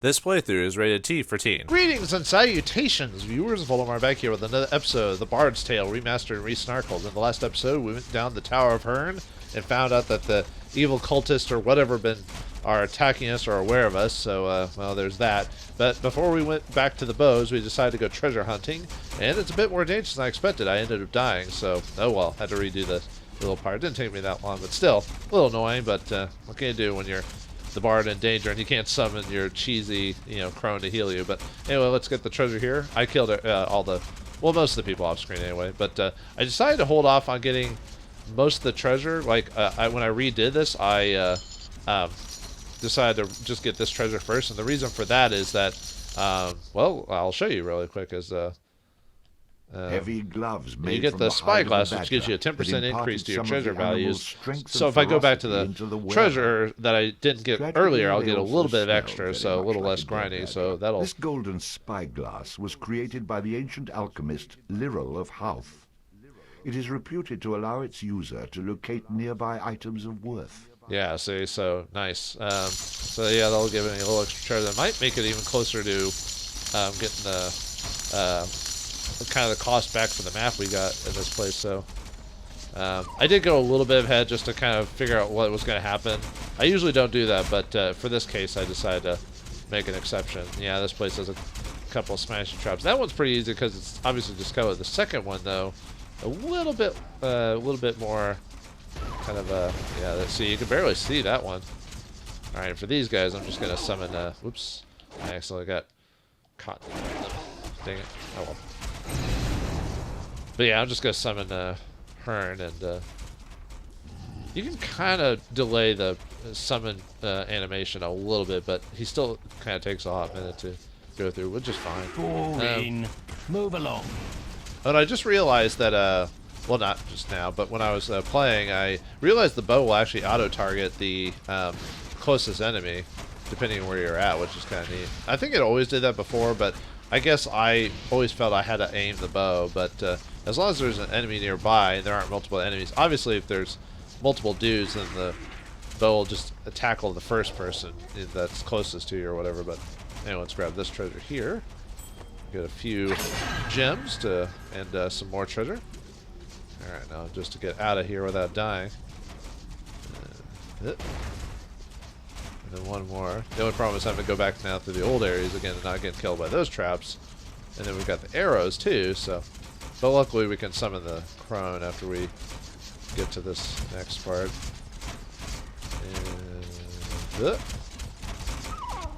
This playthrough is rated T for teen. Greetings and salutations, viewers. Vauldemare back here with another episode of The Bard's Tale, Remastered and Resnarkled. In the last episode, we went down the Tower of Hern and found out that the evil cultists or whatever are attacking us or aware of us, so, well, there's that. But before we went back to the bows, we decided to go treasure hunting, and it's a bit more dangerous than I expected. I ended up dying, so, oh well, had to redo the little part. It didn't take me that long, but still, a little annoying, but what can you do when you're the bard in danger and you can't summon your cheesy, crone to heal you. But anyway, let's get the treasure here. I killed most of the people off screen anyway, but I decided to hold off on getting most of the treasure. Like, when I redid this, I decided to just get this treasure first, and the reason for that is that, well, I'll show you really quick, is heavy gloves made you get from the spyglass, hide of which gives you a 10% increase to your treasure values. strength So and if I go back to ferocity the into the treasure that I didn't get Gradually, earlier, I'll they get a also little bit of smell extra, very so a much little like less a dead grindy. body. So that'll. This golden spyglass was created by the ancient alchemist Lyril of Howth. It is reputed to allow its user to locate nearby items of worth. Yeah, see, so nice. So yeah, that'll give me a little extra treasure. That might make it even closer to getting the kind of the cost back for the map we got in this place. So I did go a little bit ahead just to kind of figure out what was going to happen. I usually don't do that, but for this case, I decided to make an exception. Yeah, this place has a couple of smashing traps. That one's pretty easy because it's obviously just covered. The second one, though, a little bit more kind of yeah. Let's see, you can barely see that one. All right, for these guys, I'm just gonna summon. Whoops, I accidentally got caught. Dang it. Oh well. But yeah, I'm just gonna summon Hern, and you can kind of delay the summon animation a little bit, but he still kind of takes a hot minute to go through, which is fine. Boring. Move along. And I just realized that, well, not just now, but when I was playing, I realized the bow will actually auto-target the closest enemy, depending on where you're at, which is kind of neat. I think it always did that before, but I guess I always felt I had to aim the bow. But as long as there's an enemy nearby and there aren't multiple enemies, obviously if there's multiple dudes, then the bow will just tackle the first person that's closest to you or whatever. But anyway, let's grab this treasure here. Get a few gems and some more treasure. Alright, now just to get out of here without dying. And then one more. The only problem is having to go back now through the old areas again and not getting killed by those traps. And then we've got the arrows too, so. But luckily we can summon the crone after we get to this next part. And,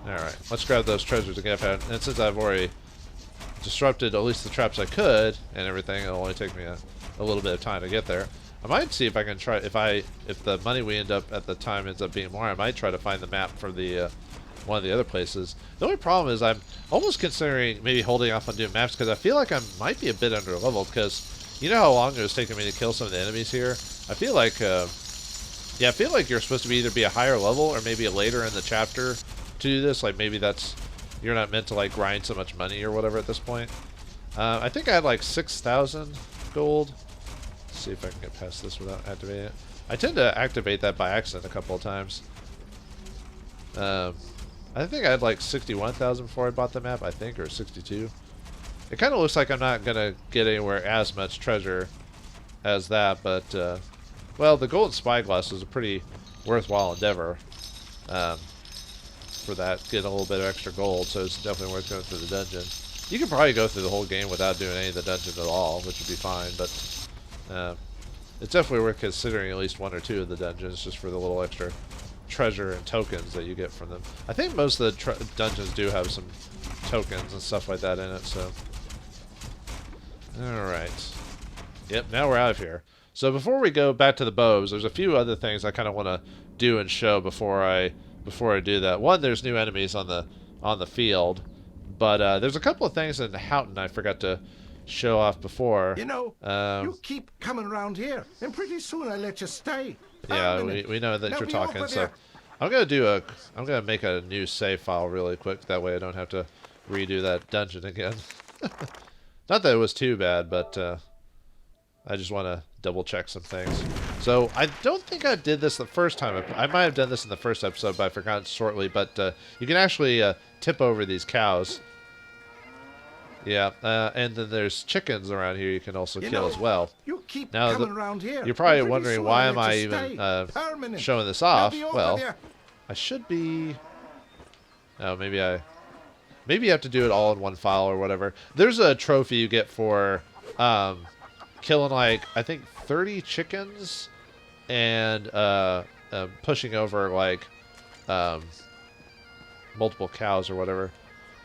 alright, let's grab those treasures and get out. And since I've already disrupted at least the traps I could and everything, it'll only take me a little bit of time to get there. I might see if I can try, if the money we end up at the time ends up being more, I might try to find the map for the one of the other places. The only problem is I'm almost considering maybe holding off on doing maps because I feel like I might be a bit under leveled, because you know how long it was taking me to kill some of the enemies here? I feel like yeah, I feel like you're supposed to either be a higher level or maybe later in the chapter to do this. Like maybe you're not meant to like grind so much money or whatever at this point. I think I had like 6,000 gold. Let's see if I can get past this without activating it. I tend to activate that by accident a couple of times. I think I had like 61,000 before I bought the map, I think, or 62. It kind of looks like I'm not going to get anywhere as much treasure as that, but, well, the golden spyglass is a pretty worthwhile endeavor for that. Get a little bit of extra gold, so it's definitely worth going through the dungeon. You can probably go through the whole game without doing any of the dungeons at all, which would be fine, but it's definitely worth considering at least one or two of the dungeons just for the little extra treasure and tokens that you get from them. I think most of the dungeons do have some tokens and stuff like that in it, so. Alright. Yep, now we're out of here. So before we go back to the bows, there's a few other things I kind of want to do and show before I do that. One, there's new enemies on the field, but there's a couple of things in Houghton I forgot to show off before. You know, you keep coming around here, and pretty soon I let you stay. Yeah, we know that you're talking, so I'm gonna make a new save file really quick. That way I don't have to redo that dungeon again. Not that it was too bad, but I just want to double check some things. So I don't think I did this the first time. I might have done this in the first episode, but I forgot shortly. But you can actually tip over these cows. Yeah, and then there's chickens around here you can also kill as well. You keep Now, coming around here. you're probably Pretty wondering soon why I'll am let I you even stay. Permanent. showing this Now off? be over Well, there. I should be... Oh, maybe you have to do it all in one file or whatever. There's a trophy you get for killing, like, I think 30 chickens and pushing over, like, multiple cows or whatever.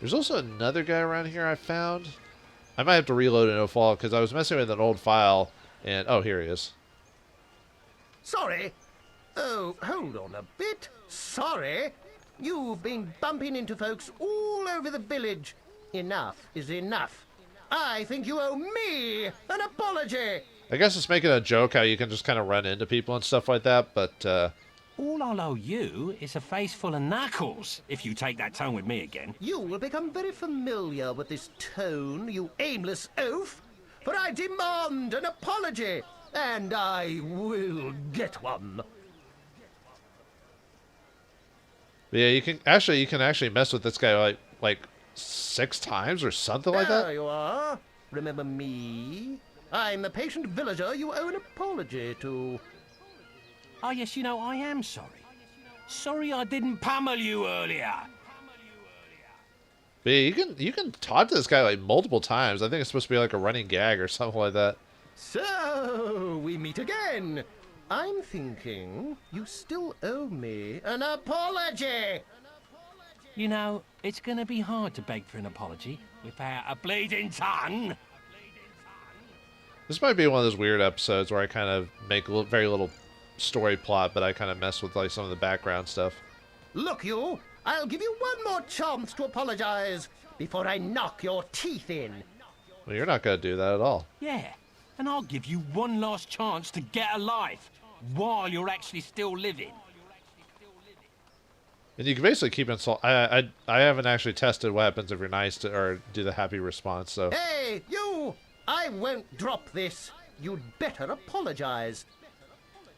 There's also another guy around here I found. I might have to reload in no fault because I was messing with an old file and... Oh, here he is. Sorry. Oh, hold on a bit. Sorry. You've been bumping into folks all over the village. Enough is enough. I think you owe me an apology. I guess it's making a joke how you can just kind of run into people and stuff like that, but... All I'll owe you is a face full of knuckles, if you take that tone with me again. You will become very familiar with this tone, you aimless oaf. But I demand an apology, and I will get one. But yeah, you can actually mess with this guy like 6 times or something like There that. you are. Remember me? I'm the patient villager you owe an apology to. Oh, yes, you know, I am sorry. Sorry I didn't pummel you earlier. But yeah, you can talk to this guy like multiple times. I think it's supposed to be like a running gag or something like that. So, we meet again. I'm thinking you still owe me an apology. You know, it's going to be hard to beg for an apology without a bleeding tongue. This might be one of those weird episodes where I kind of make very little story plot, but I kind of mess with like some of the background stuff. Look, you, I'll give you one more chance to apologize before I knock your teeth in. Well, you're not going to do that at all. Yeah, and I'll give you one last chance to get a life while you're actually still living. And you can basically keep insult. I haven't actually tested what happens if you're nice to or do the happy response. So Hey, you! I won't drop this. You'd better apologize.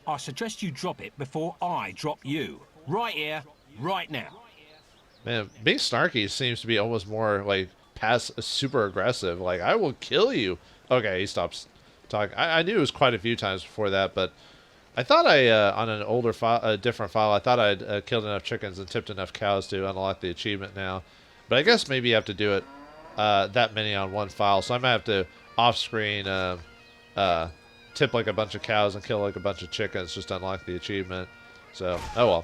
I suggest you drop it before I drop you. Right here, right now. man, being snarky seems to be almost more like super aggressive. Like, I will kill you. Okay, he stops talking. I knew it was quite a few times before that, but I thought on an older file, a different file, I thought I'd killed enough chickens and tipped enough cows to unlock the achievement now. But I guess maybe you have to do it that many on one file, so I might have to off-screen tip like a bunch of cows and kill like a bunch of chickens just to unlock the achievement. So, oh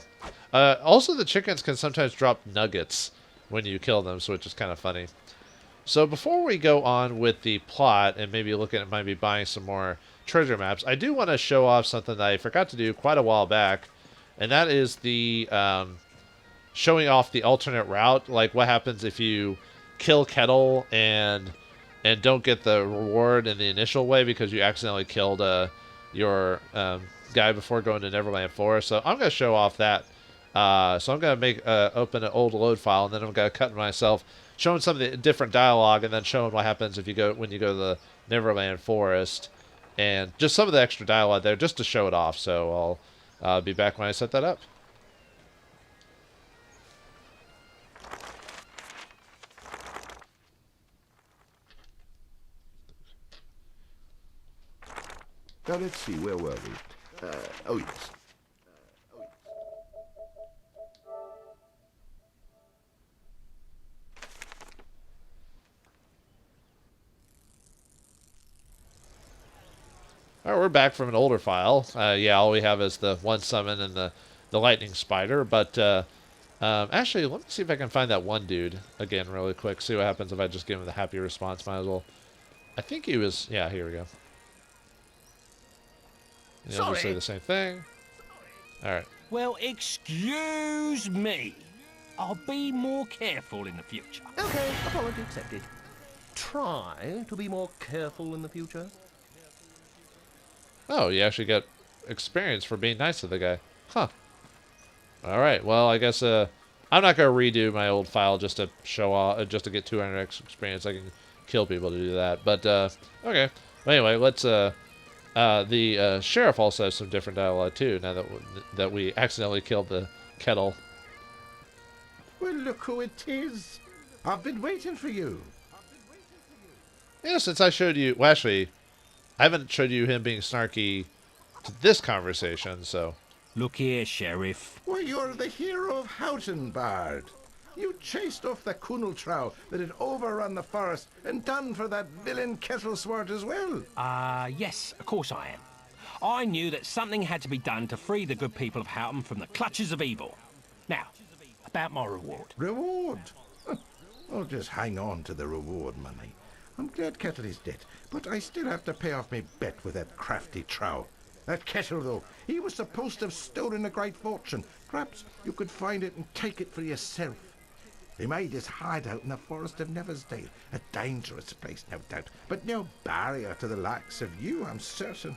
well. Also, the chickens can sometimes drop nuggets when you kill them, so which is kind of funny. So before we go on with the plot and maybe looking at maybe buying some more treasure maps, I do want to show off something that I forgot to do quite a while back, and that is the showing off the alternate route. Like what happens if you kill Kettle and don't get the reward in the initial way because you accidentally killed your guy before going to Neverland Forest. So I'm going to show off that. So I'm going to make open an old load file, and then I'm going to cut myself showing some of the different dialogue, and then showing what happens if you go when you go to the Neverland Forest, and just some of the extra dialogue there just to show it off. So I'll be back when I set that up. Now let's see, where were we? Oh yes. All right, we're back from an older file. Yeah, all we have is the one summon and the lightning spider. But actually, let me see if I can find that one dude again really quick. See what happens if I just give him the happy response. Might as well. I think he was... Yeah, here we go. Yeah, I'll just say the same thing. All right. Well, excuse me. I'll be more careful in the future. Okay, apology accepted. Try to be more careful in the future. Oh, you actually got experience for being nice to the guy. Huh. All right. Well, I guess I'm not going to redo my old file just to show off, just to get 200x experience. I can kill people to do that. But, okay. Well, anyway, let's, the sheriff also has some different dialogue, too, now that we accidentally killed the Kettle. Well, look who it is. I've been waiting for you. Yeah, since I showed you... Well, actually, I haven't showed you him being snarky to this conversation, so... Look here, Sheriff. Why, you're the hero of Houghton, Bard. You chased off the Kuneltrow that had overrun the forest and done for that villain Kettleswart as well. Yes, of course I am. I knew that something had to be done to free the good people of Houghton from the clutches of evil. Now, about my reward. Reward? I'll just hang on to the reward money. I'm glad Kettle is dead, but I still have to pay off my bet with that crafty Trow. That Kettle, though, he was supposed to have stolen a great fortune. Perhaps you could find it and take it for yourself. He made his hideout in the forest of Neversdale, a dangerous place, no doubt, but no barrier to the likes of you, I'm certain.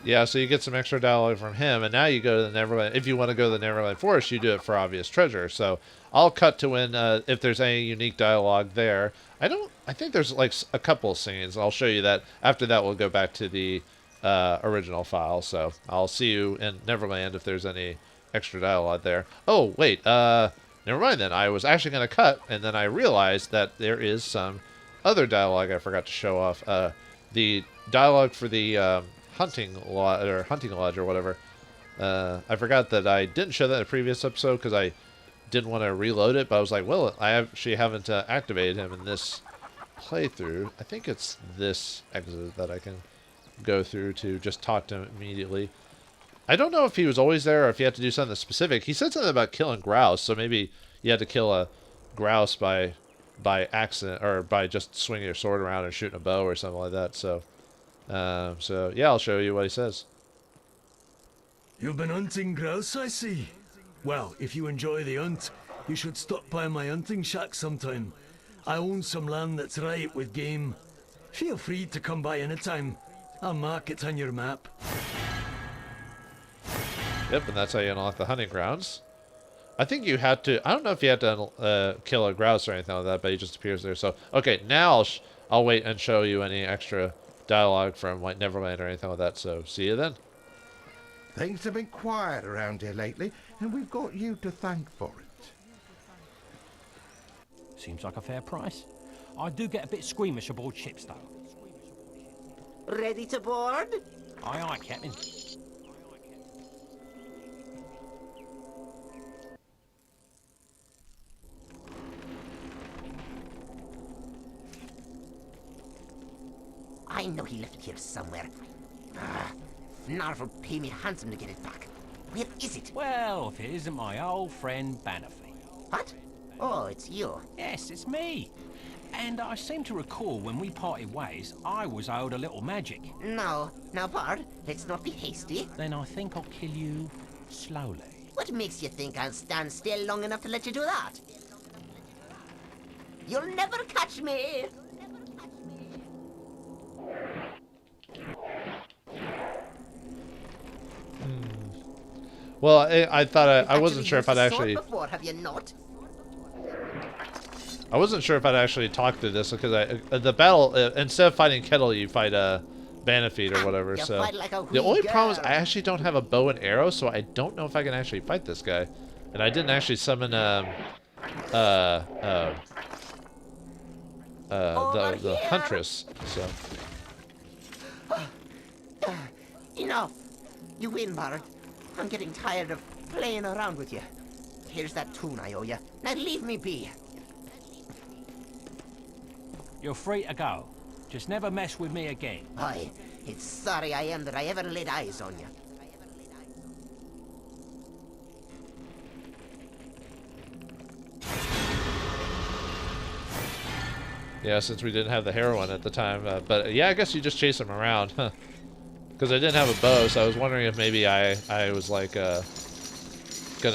Yeah, so you get some extra dialogue from him, and now you go to the Neverland. If you want to go to the Neverland Forest, you do it for obvious treasure. So I'll cut to when if there's any unique dialogue there. I think there's like a couple of scenes. I'll show you that. After that, we'll go back to the original file. So I'll see you in Neverland if there's any extra dialogue there. Oh, wait. Never mind then. I was actually going to cut, and then I realized that there is some other dialogue I forgot to show off. The dialogue for the hunting lodge or whatever. I forgot that I didn't show that in a previous episode because I didn't want to reload it, but I was like, well, I actually haven't activated him in this playthrough. I think it's this exit that I can go through to just talk to him immediately. I don't know if he was always there or if you had to do something specific. He said something about killing grouse, so maybe you had to kill a grouse by accident or by just swinging your sword around and shooting a bow or something like that. So yeah, I'll show you what he says. You've been hunting grouse, I see. Well, if you enjoy the hunt, you should stop by my hunting shack sometime. I own some land that's ripe with game. Feel free to come by anytime. I'll mark it on your map. Yep, and that's how you unlock the hunting grounds. I think you had to... I don't know if you had to kill a grouse or anything like that, but he just appears there. So, okay, now I'll wait and show you any extra dialogue from like Neverland or anything like that. So, see you then. Things have been quiet around here lately, and we've got you to thank for it. Seems like a fair price. I do get a bit squeamish aboard ships, though. Ready to board? Aye, aye, Captain. I know he left it here somewhere. Narv will pay me handsome to get it back. Where is it? Well, if it isn't my old friend Bannerfy. What? Oh, it's you. Yes, it's me. And I seem to recall when we parted ways, I was owed a little magic. Now, Bard, let's not be hasty. Then I think I'll kill you slowly. What makes you think I'll stand still long enough to let you do that? You'll never catch me! Well, I thought I wasn't sure if I'd actually... Before, have you not? I wasn't sure if I'd actually talk to this because the battle instead of fighting Kettle, you fight Bannerfeet or whatever. You So fight like a the only wee problem is girl. I actually don't have a bow and arrow, so I don't know if I can actually fight this guy. And I didn't actually summon the huntress. So Enough! You win, Bard. I'm getting tired of playing around with you. Here's that tune I owe you. Now leave me be. You're free to go. Just never mess with me again. Aye, it's sorry I am that I ever laid eyes on you. yeah, since we didn't have the heroine at the time, but yeah, I guess you just chase him around, huh? Because I didn't have a bow, so I was wondering if maybe I was like gonna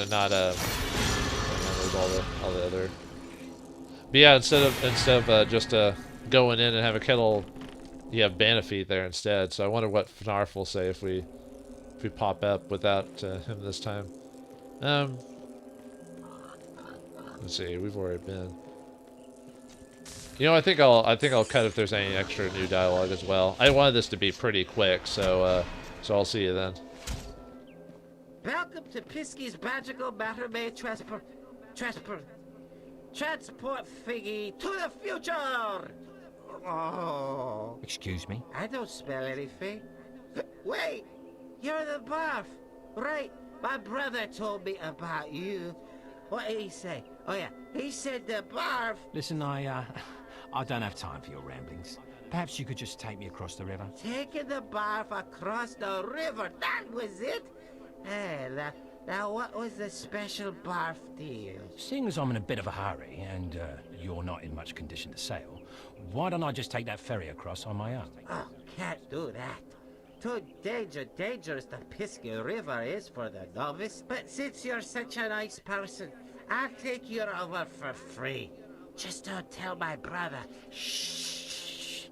not there's all the other. But yeah, instead of just going in and have a kettle, you have Bannerfeet there instead. So I wonder what Fnarf will say if we pop up without him this time. Let's see, we've already been. You know, I think I'll cut if there's any extra new dialogue as well. I wanted this to be pretty quick, so I'll see you then. Welcome to Pisky's magical Matter May Transport. transport figgy to the future. Oh, Excuse me? I don't smell anything. Wait, you're the barf. Right, my brother told me about you. What did he say? Oh yeah, he said the barf. Listen, I don't have time for your ramblings. Perhaps you could just take me across the river. Taking the barf across the river, that was it? Hey, now what was the special barf deal? Seeing as I'm in a bit of a hurry, and you're not in much condition to sail, why don't I just take that ferry across on my own? Oh, can't do that. Too dangerous the Pisky River is for the novice. But since you're such a nice person, I'll take you over for free. Just don't tell my brother. Shh.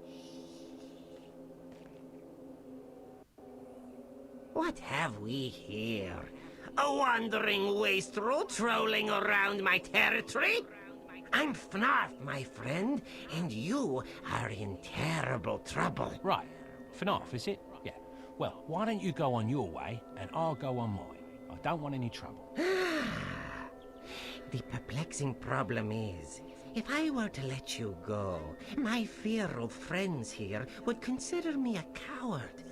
What have we here? A wandering wastrel trolling around my territory? I'm FNAF, my friend, and you are in terrible trouble. Right. FNAF, is it? Yeah. Well, why don't you go on your way, and I'll go on mine. I don't want any trouble. The perplexing problem is, if I were to let you go, my feral friends here would consider me a coward.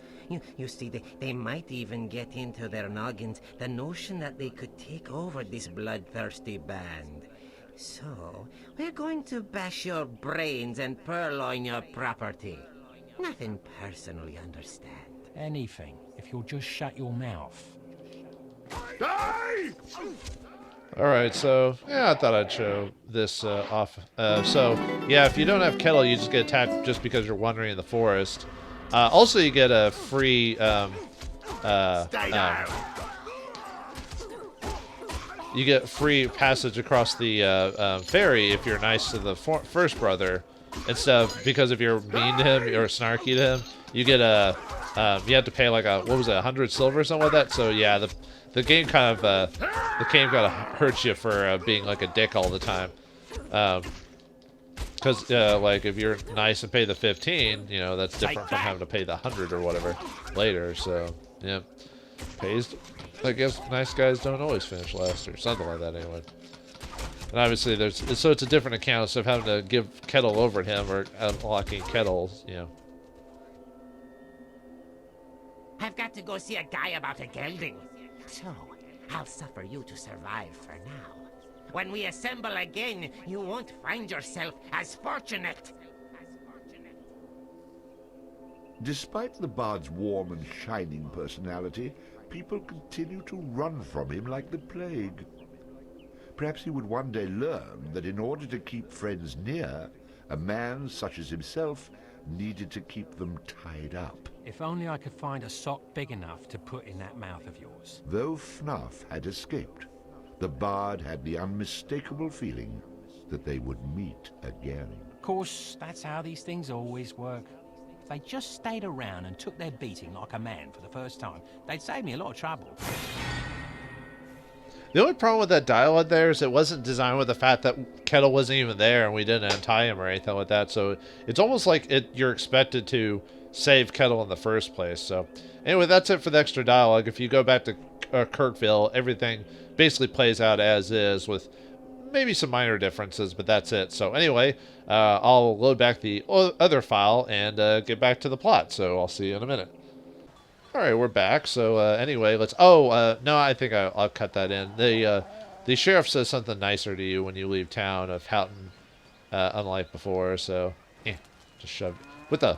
You see, they might even get into their noggins the notion that they could take over this bloodthirsty band. So, we're going to bash your brains and purloin your property. Nothing personal, you understand. Anything, if you'll just shut your mouth. Die! Alright, so, yeah, I thought I'd show this off. So, yeah, if you don't have kettle, you just get attacked just because you're wandering in the forest. Also, you get a free, you get free passage across the ferry if you're nice to the first brother, instead of, because if you're mean to him or snarky to him, you get a, you have to pay like a, what was it, 100 silver or something like that. So yeah, the game kind of, the game kind of hurts you for being like a dick all the time. Because, like, if you're nice and pay the 15, you know, that's different from having to pay the 100 or whatever later. So, yeah. Pays, I guess nice guys don't always finish last or something like that anyway. And obviously, so it's a different account instead of having to give kettle over to him or unlocking kettles, you know. I've got to go see a guy about a gelding. So, I'll suffer you to survive for now. When we assemble again, you won't find yourself as fortunate. Despite the bard's warm and shining personality, people continue to run from him like the plague. Perhaps he would one day learn that in order to keep friends near, a man such as himself needed to keep them tied up. If only I could find a sock big enough to put in that mouth of yours. Though FNAF had escaped, the bard had the unmistakable feeling that they would meet again. Of course, that's how these things always work. If they just stayed around and took their beating like a man for the first time, they'd save me a lot of trouble. The only problem with that dialogue there is it wasn't designed with the fact that Kettle wasn't even there and we didn't untie him or anything like that. So it's almost like you're expected to save Kettle in the first place. So anyway, that's it for the extra dialogue. If you go back to Kirkville, everything basically plays out as is with maybe some minor differences, but that's it. So anyway, I'll load back the other file and get back to the plot. So I'll see you in a minute. All right, we're back. So anyway, let's. Oh no, I think I'll cut that in. The sheriff says something nicer to you when you leave town of Houghton, unlike before. So just shove. What the?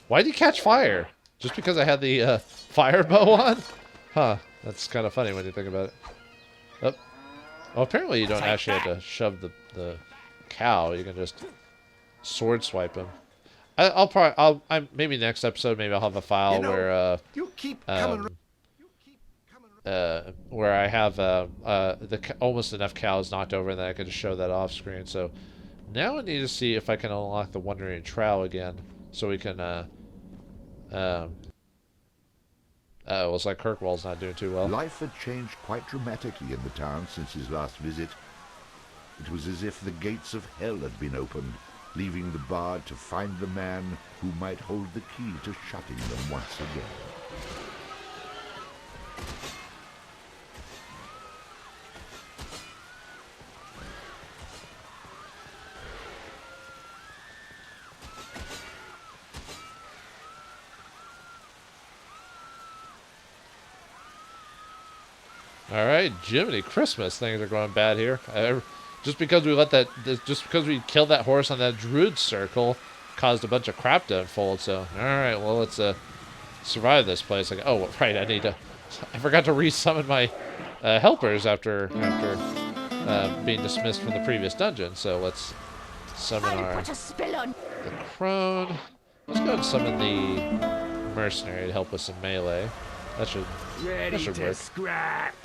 Why did he catch fire? Just because I had the fire bow on? Huh. That's kind of funny when you think about it. Oh. Well, apparently you don't actually have to shove the cow. You can just sword swipe him. I'll maybe next episode, maybe I'll have a file where You keep coming where I have almost enough cows knocked over, and then I can just show that off screen. So now I need to see if I can unlock the Wandering Trowel again, so we can. Looks like Kirkwall's not doing too well. Life had changed quite dramatically in the town since his last visit. It was as if the gates of hell had been opened, leaving the bard to find the man who might hold the key to shutting them once again. All right, Jiminy Christmas, things are going bad here. Just because we killed that horse on that druid circle, caused a bunch of crap to unfold. So, all right, well, let's survive this place. Like, oh, right, I forgot to resummon my helpers after being dismissed from the previous dungeon. So let's summon the crone. Let's go and summon the mercenary to help with some melee. That should work. Scrap.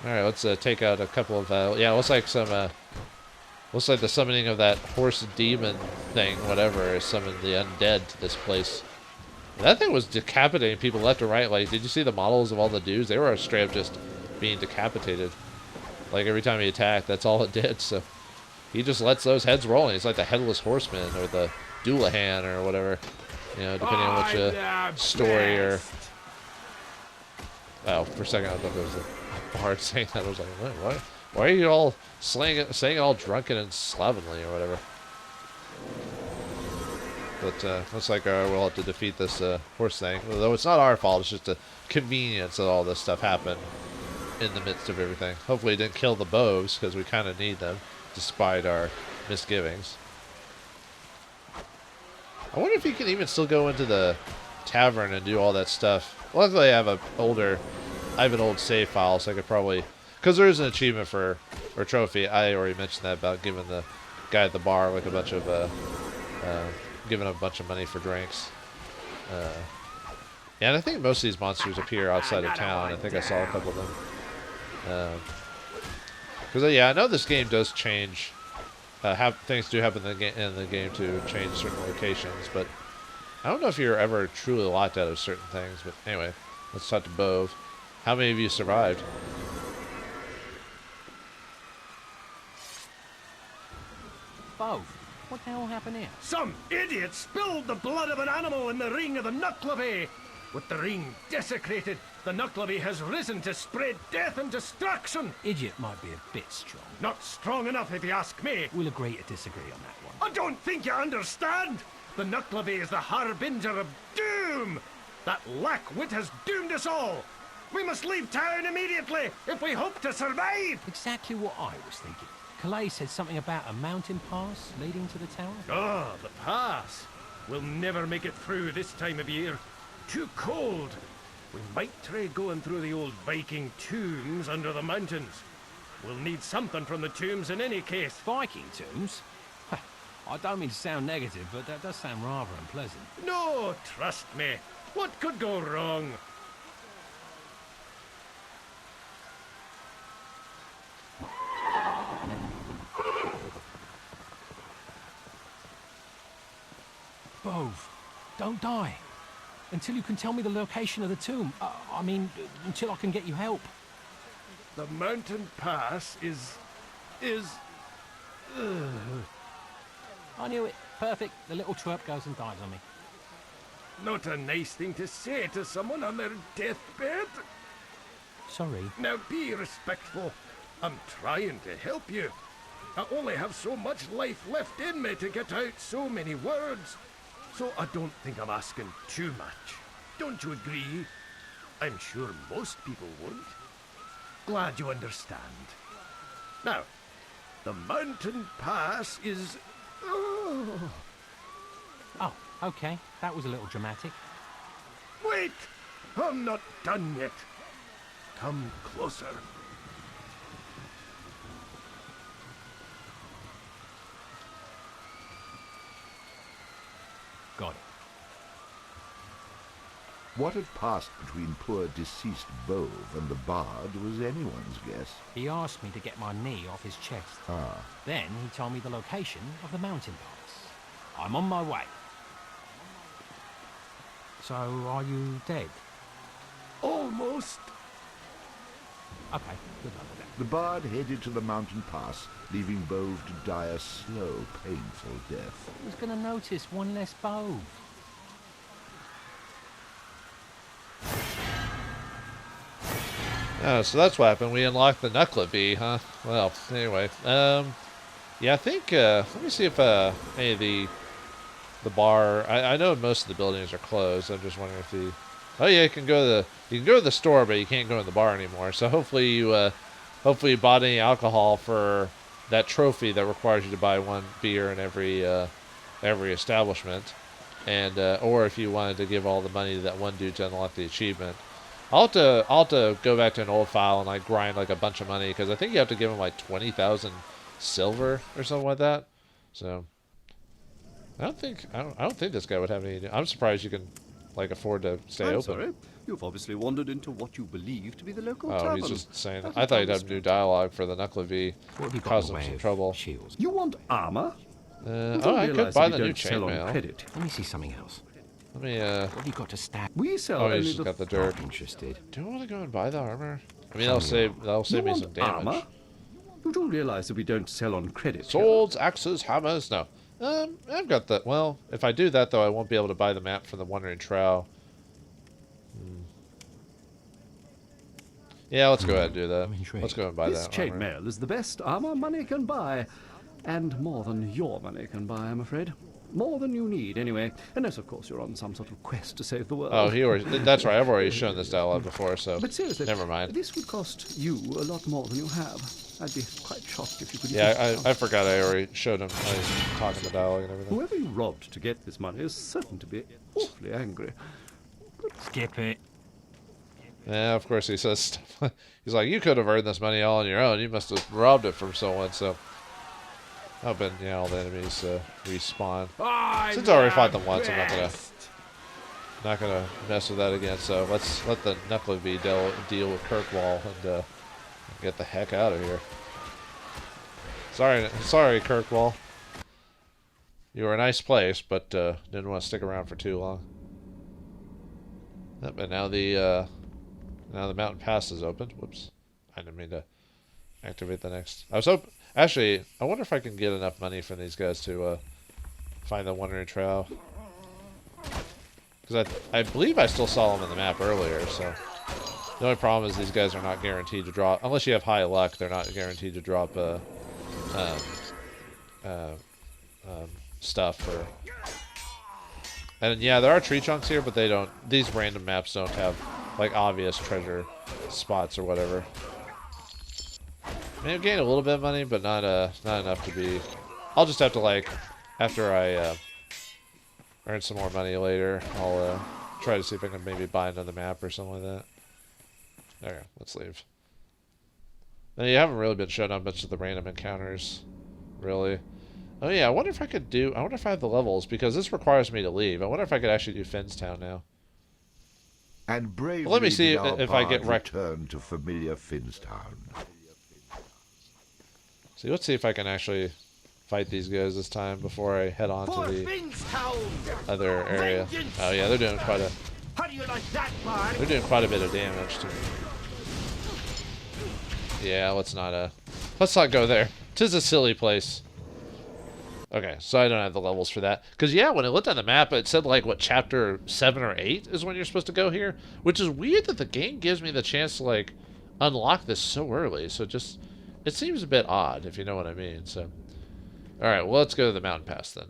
All right, let's take out a couple of looks like the summoning of that horse demon thing, whatever, summoned the undead to this place. That thing was decapitating people left and right. Like, did you see the models of all the dudes? They were straight up just being decapitated. Like, every time he attacked, that's all it did. So he just lets those heads roll. And he's like the headless horseman or the Doulahan or whatever, you know, depending on which story or. Oh, for a second I thought there was a bard saying that. I was like, what? Why are you all saying it all drunken and slovenly or whatever? But looks like we'll have to defeat this horse thing. Though it's not our fault, it's just a convenience that all this stuff happened in the midst of everything. Hopefully it didn't kill the bows, because we kind of need them, despite our misgivings. I wonder if you can even still go into the tavern and do all that stuff. Luckily I have an old save file, so I could probably... Because there is an achievement or trophy. I already mentioned that about giving the guy at the bar like a bunch of... giving a bunch of money for drinks. Yeah, and I think most of these monsters appear outside of town. I think I saw a couple of them. Because yeah, I know this game does change. Things do happen in the game to change certain locations, but I don't know if you're ever truly locked out of certain things. But anyway, let's talk to Bove. How many of you survived? Bove, what the hell happened here? Some idiot spilled the blood of an animal in the ring of the Nuckleby. With the ring desecrated, the Nuckleby has risen to spread death and destruction. Idiot might be a bit strong. Not strong enough, if you ask me. We'll agree to disagree on that one. I don't think you understand. The Nuckleby is the harbinger of doom. That lack-wit has doomed us all. We must leave town immediately if we hope to survive. Exactly what I was thinking. Calais said something about a mountain pass leading to the tower. Ah, the pass. We'll never make it through this time of year. Too cold. We might try going through the old Viking tombs under the mountains. We'll need something from the tombs in any case. Viking tombs? I don't mean to sound negative, but that does sound rather unpleasant. No, trust me. What could go wrong? Bove, don't die. Until you can tell me the location of the tomb. I mean, until I can get you help. The mountain pass is... I knew it. Perfect. The little twerp goes and dies on me. Not a nice thing to say to someone on their deathbed. Sorry. Now be respectful. I'm trying to help you. I only have so much life left in me to get out so many words. So I don't think I'm asking too much. Don't you agree? I'm sure most people would. Glad you understand. Now, the mountain pass is... Oh, okay. That was a little dramatic. Wait! I'm not done yet. Come closer. Got it. What had passed between poor deceased Bove and the bard was anyone's guess. He asked me to get my knee off his chest. Then he told me the location of the mountain pass. I'm on my way. So, are you dead? Almost. Okay, good luck with that. The bard headed to the mountain pass, leaving Bove to die a slow, painful death. Who's gonna notice one less Bove? Oh, so that's what happened. We unlocked the Nuckleby, huh? Well, anyway. Yeah, I think, let me see if, any of the bar... I know most of the buildings are closed. I'm just wondering if Oh yeah, you can go to the store, but you can't go in the bar anymore. So hopefully you bought any alcohol for that trophy that requires you to buy one beer in every establishment, and or if you wanted to give all the money to that one dude to unlock the achievement. I'll have to go back to an old file and like grind like a bunch of money, because I think you have to give him like 20,000 silver or something like that. So I don't think this guy would have any. I'm surprised you can like afford to stay open. Sorry. You've obviously wandered into what you believe to be the local Oh, tavern. he's just saying. I thought he'd have new dialogue for the Knuckle V. What have you got Cause in him the way some of trouble. shields? You want armor? Oh, I could buy the new chainmail. Let me see something else. Let me. What have you got to stab? We sell Oh, only he's just the got the dirt. Interested. Do I want to go and buy the armor? I mean, that'll save You me want some damage. armor? You do realize that we don't sell on credit. Swords, axes, hammers. No. I've got that. Well, if I do that though, I won't be able to buy the map from the Wandering Trowel. Yeah, let's go ahead and do that. Let's go and buy This that armor. chainmail is the best armor money can buy. And more than your money can buy, I'm afraid. More than you need, anyway. Unless, of course, you're on some sort of quest to save the world. Oh, that's right. I've already shown this dialogue before, so But seriously, never mind. this would cost you a lot more than you have. I'd be quite shocked if you could... Yeah, I forgot I already showed him talking the dialogue and everything. Whoever you robbed to get this money is certain to be awfully angry. Skip it. Yeah, of course he says stuff. He's like, you could have earned this money all on your own. You must have robbed it from someone, so... Hoping, yeah, all the enemies respawn. Since I already fought them once, I'm not gonna mess with that again. So let's let the Knuckle V deal with Kirkwall and get the heck out of here. Sorry, Kirkwall. You were a nice place, but didn't want to stick around for too long. Yep, and now the mountain pass is opened. Whoops, I didn't mean to activate the next. I was hoping. Actually, I wonder if I can get enough money from these guys to find the Wandering Trail. Because I believe I still saw them in the map earlier, so... The only problem is these guys are not guaranteed to drop... Unless you have high luck, they're not guaranteed to drop stuff. And yeah, there are tree chunks here, but they don't... These random maps don't have, like, obvious treasure spots or whatever. I mean, I've gained a little bit of money, but not enough to be... I'll just have to, like, after I earn some more money later, I'll try to see if I can maybe buy another map or something like that. Okay, let's leave. Now, you haven't really been shown on much of the random encounters, really. Oh yeah, I wonder if I could do... I wonder if I have the levels, because this requires me to leave. I wonder if I could actually do Finstown now. And bravely well, let me see did our if I get bard return to familiar Finstown. See, let's see if I can actually fight these guys this time before I head on to the other area. Oh yeah, they're doing quite a... How do you like that, bard? They're doing quite a bit of damage to me. Yeah, let's not go there. 'Tis a silly place. Okay, so I don't have the levels for that. Because, yeah, when I looked on the map, it said, like, what, chapter 7 or 8 is when you're supposed to go here? Which is weird that the game gives me the chance to, like, unlock this so early. So just... It seems a bit odd, if you know what I mean, so... Alright, well, let's go to the mountain pass, then.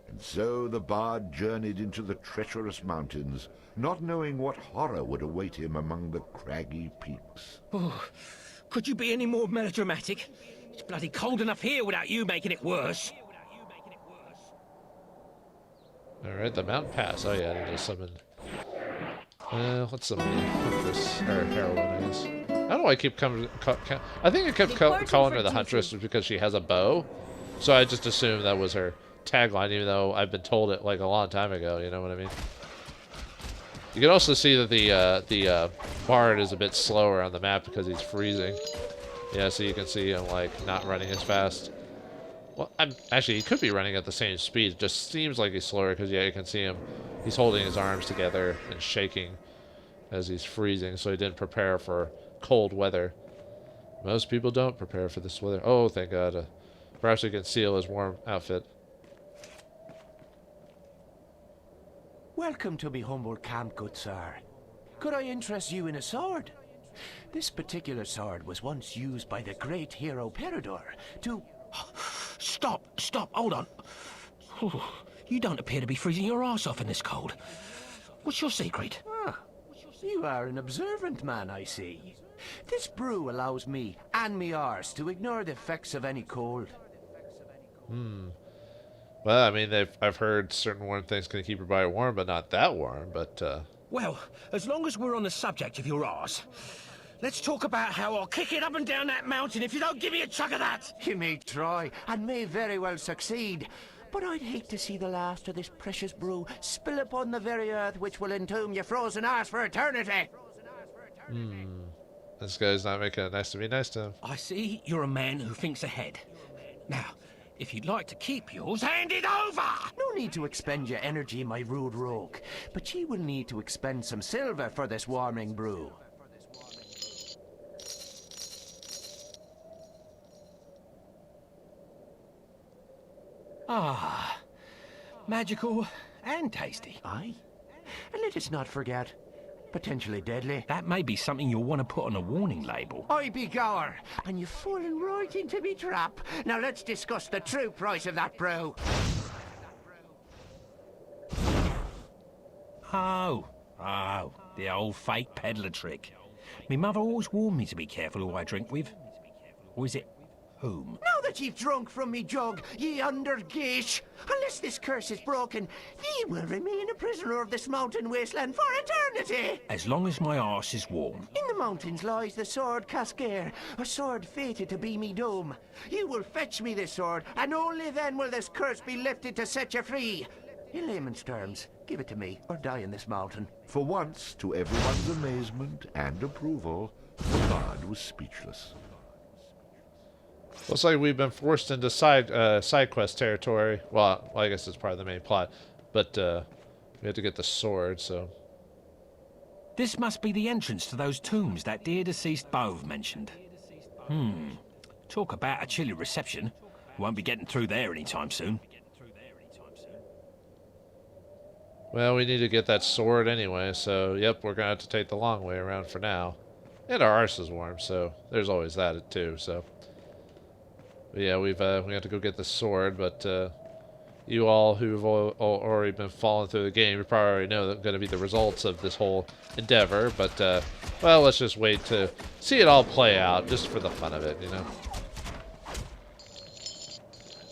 And so the bard journeyed into the treacherous mountains, not knowing what horror would await him among the craggy peaks. Oh, could you be any more melodramatic? It's bloody cold enough here without you making it worse. Alright, the mountain pass. Oh, yeah, I need to summon... let's summon Huntress, or Heroine, I guess. I don't know why I keep coming... I think I kept calling her the Huntress because she has a bow. So I just assumed that was her tagline, even though I've been told it, like, a long time ago, you know what I mean? You can also see that the bard is a bit slower on the map because he's freezing. Yeah, so you can see him, like, not running as fast. Well, actually, he could be running at the same speed. It just seems like he's slower because, yeah, you can see him. He's holding his arms together and shaking as he's freezing, so he didn't prepare for cold weather. Most people don't prepare for this weather. Oh, thank God. Perhaps he can conceal his warm outfit. Welcome to me humble camp, good sir. Could I interest you in a sword? This particular sword was once used by the great hero Peridor to... Stop, hold on. You don't appear to be freezing your ass off in this cold. What's your secret? Ah, you are an observant man, I see. This brew allows me and me arse to ignore the effects of any cold. Well, I mean, I've heard certain warm things can keep your body warm, but not that warm. But Well, as long as we're on the subject of your arse, let's talk about how I'll kick it up and down that mountain if you don't give me a chug of that. You may try, and may very well succeed. But I'd hate to see the last of this precious brew spill upon the very earth which will entomb your frozen arse for eternity. this guy's not making it nice to be nice to him. I see you're a man who thinks ahead. Now, if you'd like to keep yours, hand it over! No need to expend your energy, my rude rogue. But ye will need to expend some silver for this warming brew. Ah, magical and tasty. Aye. And let us not forget, potentially deadly. That may be something you'll want to put on a warning label. I be Gower, and you've fallen right into me trap. Now let's discuss the true price of that brew. Oh, the old fake peddler trick. Me mother always warned me to be careful who I drink with. Or is it whom? Now that you've drunk from me jug, ye undergeesh, unless this curse is broken, ye will remain a prisoner of this mountain wasteland for eternity. As long as my arse is warm. In the mountains lies the sword Cascare, a sword fated to be me doom. You will fetch me this sword, and only then will this curse be lifted to set you free. In layman's terms, give it to me, or die in this mountain. For once, to everyone's amazement and approval, the bard was speechless. Looks like we've been forced into side quest territory. Well, I guess it's part of the main plot, but we have to get the sword. So This must be the entrance to those tombs that dear deceased Bove mentioned. Talk about a chilly reception. Won't be getting through there anytime soon. well, we need to get that sword anyway. So yep, we're gonna have to take the long way around for now. And our arse is warm, so there's always that too. So. But yeah, we have to go get the sword, but you all who've already been following through the game, you probably already know that going to be the results of this whole endeavor. But well, let's just wait to see it all play out, just for the fun of it, you know.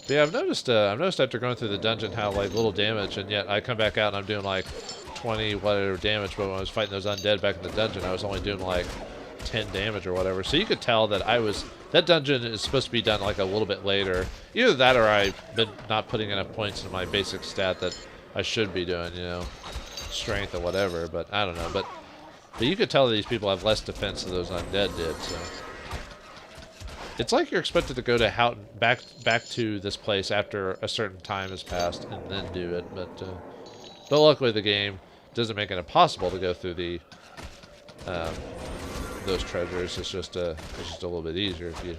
But yeah, I've noticed after going through the dungeon how like little damage, and yet I come back out and I'm doing like 20 whatever damage. But when I was fighting those undead back in the dungeon, I was only doing like 10 damage or whatever. So you could tell that that dungeon is supposed to be done like a little bit later. Either that or I've been not putting enough points in my basic stat that I should be doing, you know, strength or whatever, but I don't know. But you could tell that these people have less defense than those undead did, so. It's like you're expected to go to Houghton, back to this place after a certain time has passed and then do it, but luckily the game doesn't make it impossible to go through the those treasures. It's just a little bit easier if you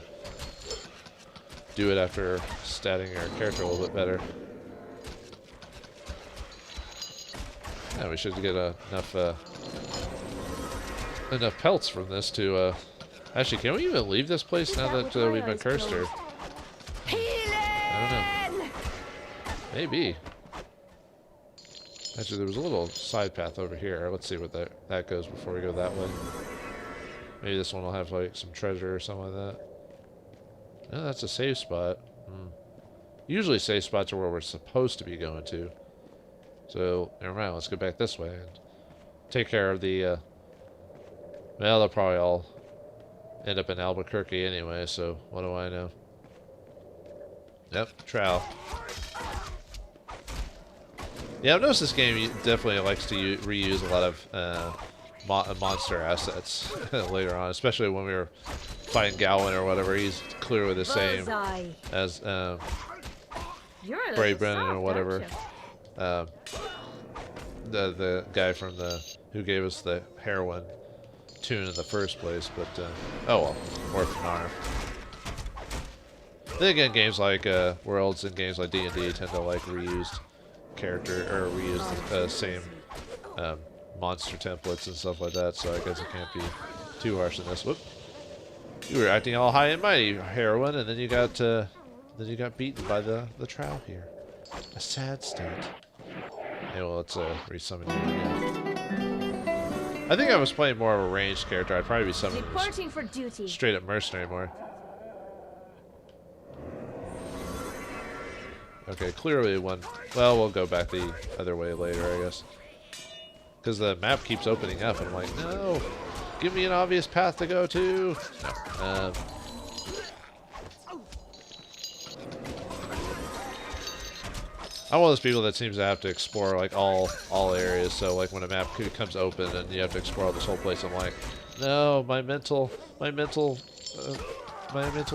do it after statting your character a little bit better. Yeah, we should get enough pelts from this to actually, can we even leave this place now that we've been cursed here? I don't know. Maybe. Actually, there was a little side path over here. Let's see what that goes before we go that way. Maybe this one will have like some treasure or something like that. No, that's a safe spot. Usually safe spots are where we're supposed to be going to. So, never mind. Let's go back this way and take care of the... well, they'll probably all end up in Albuquerque anyway, so what do I know? Yep, trowel. Yeah, I've noticed this game definitely likes to reuse a lot of monster assets later on, especially when we were fighting Gowan or whatever. He's clearly the same as Bray Brennan or whatever. The guy from who gave us the heroin tune in the first place, but oh well, worth an arm. Then again, games like Worlds and games like D&D tend to like reuse character or reuse the same monster templates and stuff like that, so I guess it can't be too harsh in this. Whoop! You were acting all high and mighty, heroine, and then you got beaten by the trowel here. A sad state. Yeah, well, let's resummon you again. I think I was playing more of a ranged character. I'd probably be summoning Reporting for duty. straight up mercenary more. Okay, clearly one. Well, we'll go back the other way later, I guess. Because the map keeps opening up, and I'm like, no, give me an obvious path to go to. No. I'm one of those people that seems to have to explore like all areas. So like when a map becomes open and you have to explore this whole place, I'm like, no, my mental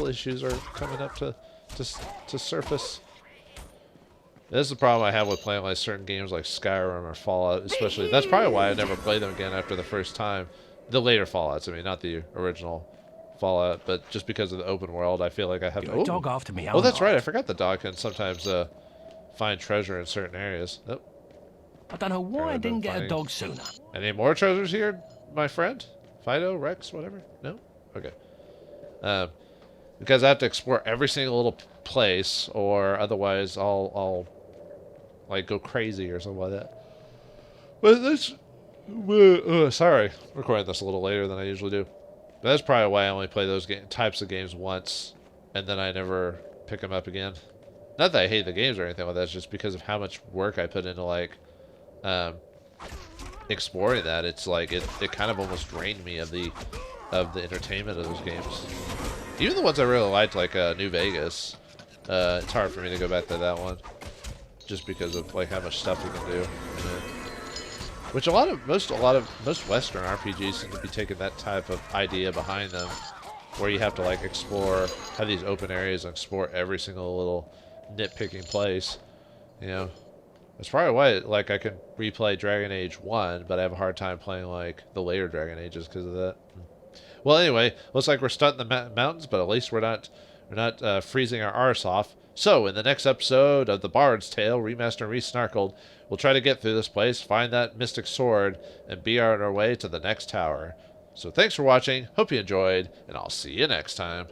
issues are coming up to surface. This is the problem I have with playing like certain games like Skyrim or Fallout, especially. That's probably why I never played them again after the first time. The later Fallouts, I mean, not the original Fallout, but just because of the open world, I feel like I have You're a dog after me. Oh, that's right. I forgot the dog can sometimes find treasure in certain areas. Oh. I don't know why I didn't get a dog sooner. Any more treasures here, my friend? Fido, Rex, whatever? No? Okay. Because I have to explore every single little place, or otherwise I'll like go crazy or something like that. But that's sorry, recording this a little later than I usually do. But that's probably why I only play those types of games once, and then I never pick them up again. Not that I hate the games or anything like that. It's just because of how much work I put into like exploring that. It's like it kind of almost drained me of the entertainment of those games. Even the ones I really liked, like New Vegas. It's hard for me to go back to that one, just because of like how much stuff you can do. Which most Western RPGs seem to be taking that type of idea behind them, where you have to like explore, have these open areas and explore every single little nitpicking place. You know, that's probably why like I can replay Dragon Age 1, but I have a hard time playing like the later Dragon Ages because of that. Well, anyway, looks like we're stuck in the mountains, but at least we're not freezing our arse off. So, in the next episode of The Bard's Tale, Remastered and Resnarkled, we'll try to get through this place, find that mystic sword, and be on our way to the next tower. So thanks for watching, hope you enjoyed, and I'll see you next time.